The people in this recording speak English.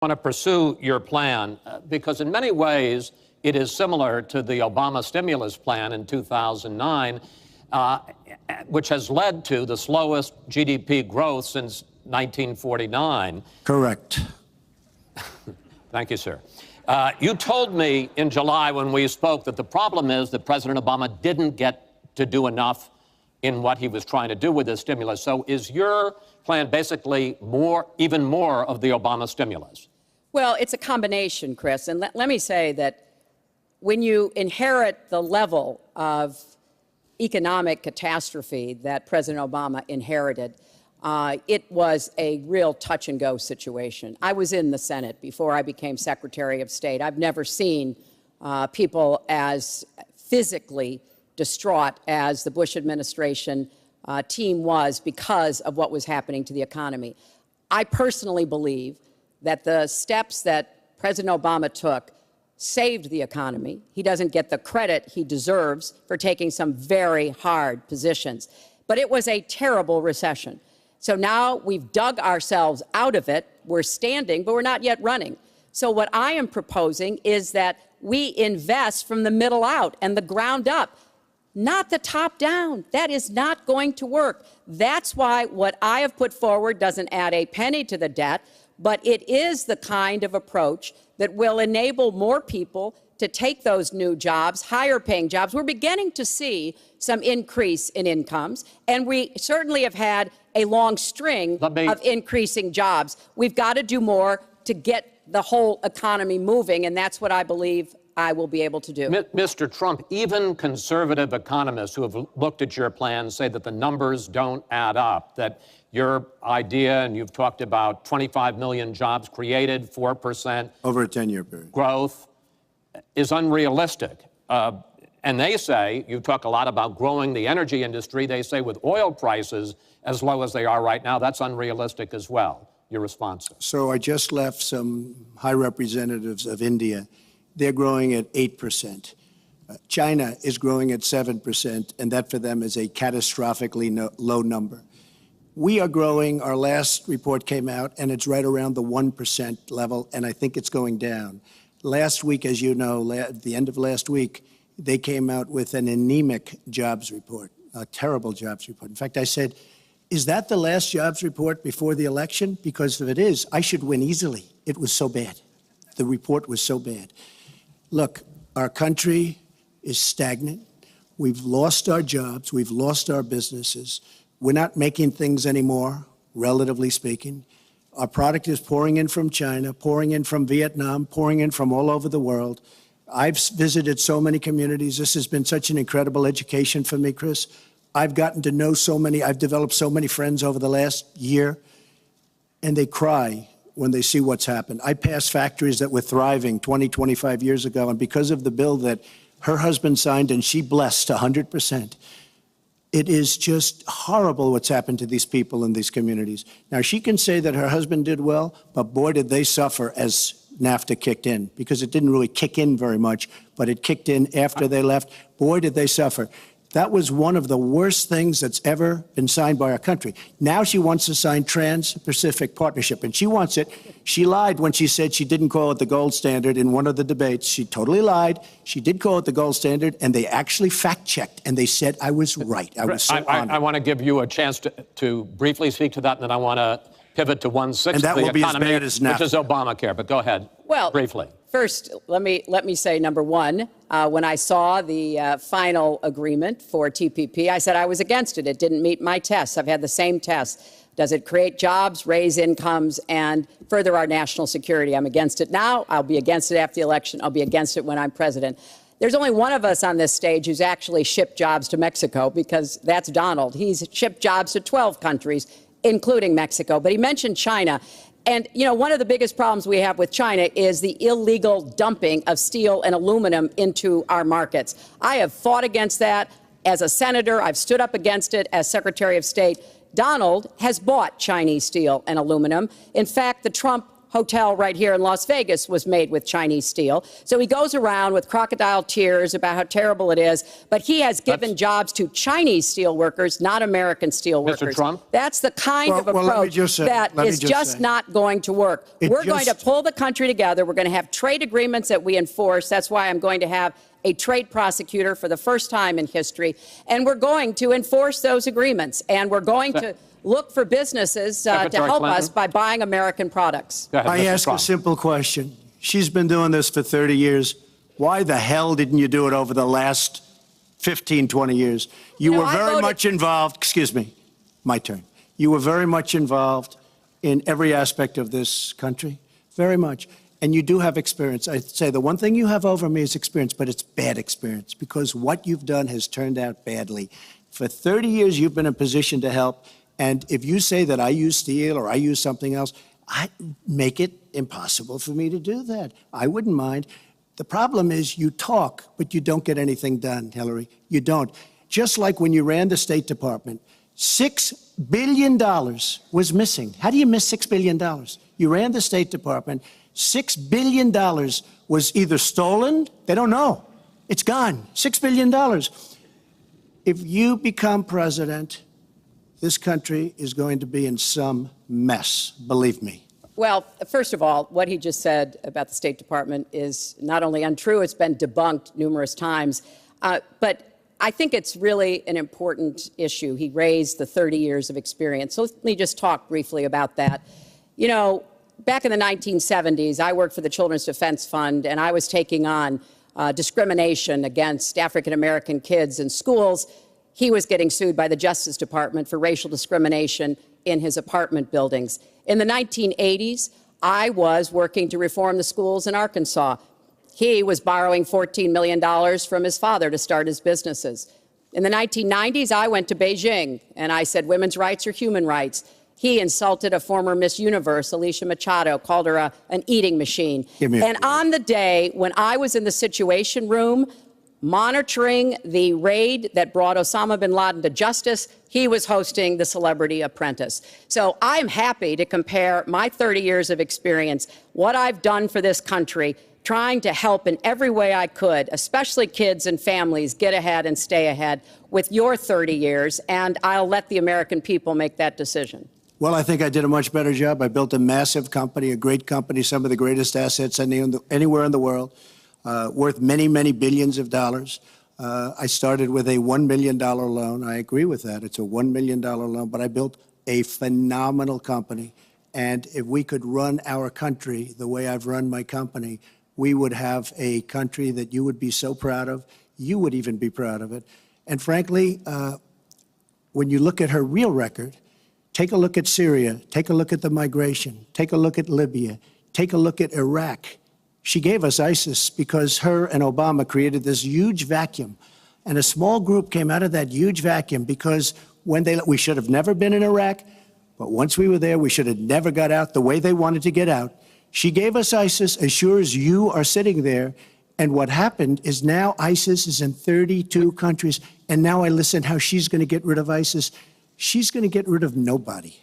want to pursue your plan because in many ways it is similar to the Obama stimulus plan in 2009, which has led to the slowest GDP growth since 1949. Correct. Thank you, sir. You told me in July when we spoke that the problem is that President Obama didn't get to do enough in what he was trying to do with this stimulus. So is your plan basically even more of the Obama stimulus? Well, it's a combination, Chris. And let me say that when you inherit the level of economic catastrophe that President Obama inherited, it was a real touch-and-go situation. I was in the Senate before I became Secretary of State. I've never seen people as physically distraught as the Bush administration team was because of what was happening to the economy. I personally believe that the steps that President Obama took saved the economy. He doesn't get the credit he deserves for taking some very hard positions. But it was a terrible recession. So now we've dug ourselves out of it. We're standing, but we're not yet running. So what I am proposing is that we invest from the middle out and the ground up, not the top down. That is not going to work. That's why what I have put forward doesn't add a penny to the debt, but it is the kind of approach that will enable more people to take those new jobs, higher paying jobs. We're beginning to see some increase in incomes, and we certainly have had a long string of increasing jobs. We've got to do more to get the whole economy moving, and that's what I believe I will be able to do. Mr. Trump, even conservative economists who have looked at your plan say that the numbers don't add up, that your idea, and you've talked about 25 million jobs created, 4% over a 10-year period growth, is unrealistic. And they say, you talk a lot about growing the energy industry, they say with oil prices as low as they are right now, that's unrealistic as well. Your response? So I just left some high representatives of India. They're growing at 8%. China is growing at 7%, and that for them is a catastrophically low number. We are growing. Our last report came out, and it's right around the 1% level, and I think it's going down. Last week, as you know, at the end of last week, they came out with an anemic jobs report, a terrible jobs report. In fact, I said, is that the last jobs report before the election? Because if it is, I should win easily. It was so bad. The report was so bad. Look, our country is stagnant. We've lost our jobs. We've lost our businesses. We're not making things anymore, relatively speaking. Our product is pouring in from China, pouring in from Vietnam, pouring in from all over the world. I've visited so many communities. This has been such an incredible education for me, Chris. I've gotten to know so many. I've developed so many friends over the last year, and they cry when they see what's happened. I passed factories that were thriving 20, 25 years ago, and because of the bill that her husband signed and she blessed 100%, it is just horrible what's happened to these people in these communities. Now, she can say that her husband did well, but boy, did they suffer as NAFTA kicked in, because it didn't really kick in very much, but it kicked in after they left. Boy, did they suffer. That was one of the worst things that's ever been signed by our country. Now she wants to sign Trans-Pacific Partnership, and she wants it. She lied when she said she didn't call it the gold standard in one of the debates. She totally lied. She did call it the gold standard, and they actually fact-checked, and they said I was right. I was so honored. I want to give you a chance to briefly speak to that, and then I want to pivot to 1/6 of the economy, which is Obamacare. But go ahead, briefly. First, let me say, number one, when I saw the final agreement for TPP, I said I was against it. It didn't meet my tests. I've had the same tests. Does it create jobs, raise incomes, and further our national security? I'm against it now. I'll be against it after the election. I'll be against it when I'm president. There's only one of us on this stage who's actually shipped jobs to Mexico, because that's Donald. He's shipped jobs to 12 countries, including Mexico. But he mentioned China. And, you know, one of the biggest problems we have with China is the illegal dumping of steel and aluminum into our markets. I have fought against that as a senator. I've stood up against it as Secretary of State. Donald has bought Chinese steel and aluminum. In fact, the Trump hotel right here in Las Vegas was made with Chinese steel. So he goes around with crocodile tears about how terrible it is, but he has given jobs to Chinese steel workers, not American steel workers. Mr. Trump? That's the kind of approach that is just not going to work. We're going to pull the country together. We're going to have trade agreements that we enforce. That's why I'm going to have a trade prosecutor for the first time in history. And we're going to enforce those agreements. And we're going to look for businesses to help us by buying American products. I ask a simple question. She's been doing this for 30 years. Why the hell didn't you do it over the last 15, 20 years? You were very much involved. Excuse me. My turn. You were very much involved in every aspect of this country. Very much. And you do have experience. I'd say the one thing you have over me is experience, but it's bad experience because what you've done has turned out badly. For 30 years, you've been in a position to help. And if you say that I use steel or I use something else, I make it impossible for me to do that. I wouldn't mind. The problem is you talk, but you don't get anything done, Hillary. You don't. Just like when you ran the State Department, $6 billion was missing. How do you miss $6 billion? You ran the State Department. $6 billion was either stolen, they don't know. It's gone. $6 billion. If you become president, this country is going to be in some mess, believe me. Well, first of all, what he just said about the State Department is not only untrue, it's been debunked numerous times. But I think it's really an important issue. He raised the 30 years of experience. So let me just talk briefly about that. You know, back in the 1970s, I worked for the Children's Defense Fund, and I was taking on discrimination against African-American kids in schools. He was getting sued by the Justice Department for racial discrimination in his apartment buildings. In the 1980s, I was working to reform the schools in Arkansas. He was borrowing $14 million from his father to start his businesses. In the 1990s, I went to Beijing, and I said women's rights are human rights. He insulted a former Miss Universe, Alicia Machado, called her an eating machine. And on the day when I was in the Situation Room, monitoring the raid that brought Osama bin Laden to justice, he was hosting the Celebrity Apprentice. So I'm happy to compare my 30 years of experience, what I've done for this country, trying to help in every way I could, especially kids and families, get ahead and stay ahead, with your 30 years, and I'll let the American people make that decision. Well, I think I did a much better job. I built a massive company, a great company, some of the greatest assets anywhere in the world. Worth many, many billions of dollars. I started with a $1 million loan. I agree with that. It's a $1 million loan, but I built a phenomenal company. And if we could run our country the way I've run my company, we would have a country that you would be so proud of. You would even be proud of it. And frankly, when you look at her real record, take a look at Syria, take a look at the migration, take a look at Libya, take a look at Iraq. She gave us ISIS because her and Obama created this huge vacuum. And a small group came out of that huge vacuum because we should have never been in Iraq, but once we were there, we should have never got out the way they wanted to get out. She gave us ISIS as sure as you are sitting there. And what happened is now ISIS is in 32 countries. And now I listen how she's going to get rid of ISIS. She's going to get rid of nobody.